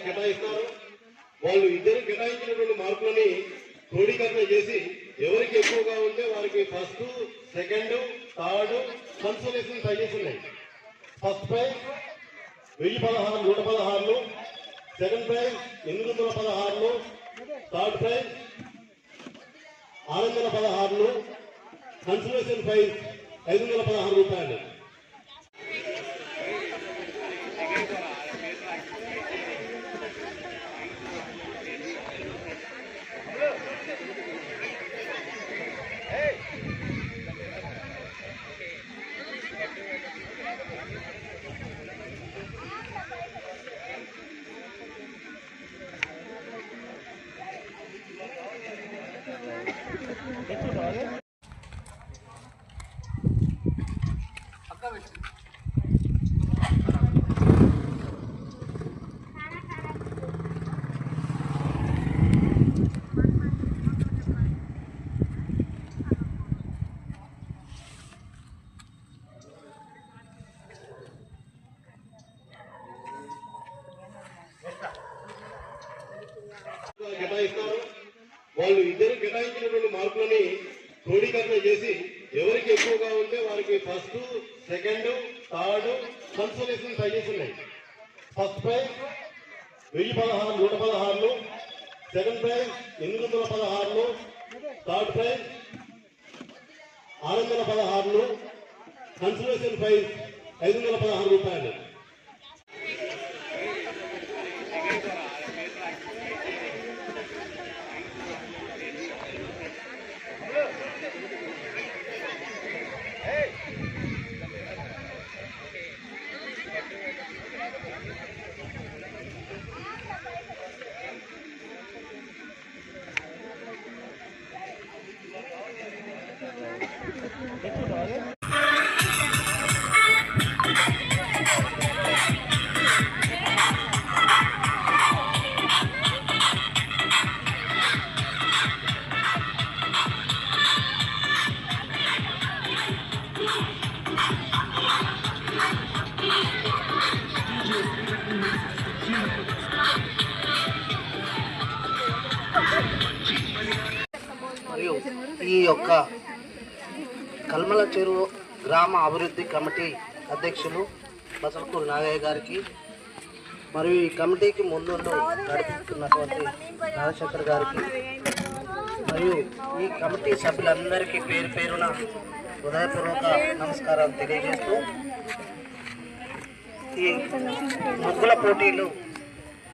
కేటాయిస్తారు. వాళ్ళు ఇద్దరు కేటాయించినటువంటి మార్కులని క్రోడీకరణ చేసి ఎవరికి ఎక్కువగా ఉంటే వారికి first, second, third consolation prizes ఉన్నాయి. First prize 116, second prize 816, third prize 616, consolation prize 516 రూపాయలు. కేటాయిస్తారు. వాళ్ళు ఇద్దరు కేటాయించినటువంటి మార్కులని క్రోడీకరణ చేసి ఎవరికి ఎక్కువగా ఉంటే వారికి first, second, third consolation prizes ఉన్నాయి. First prize 116, second prize 816, third prize 616, consolation prize 516 రూపాయలు. మరియు ఈ యొక్క కల్మల చెరువు గ్రామ అభివృద్ధి కమిటీ అధ్యక్షులు బసలకూరు నాగయ్య గారికి, మరియు ఈ కమిటీకి ముందుండు నడిపిస్తున్నటువంటి రాజశేఖర్ గారికి, మరియు ఈ కమిటీ సభ్యులందరికీ పేరు పేరున హృదయపూర్వక నమస్కారాలు తెలియజేస్తూ, ఈ ముగ్గుల పోటీలు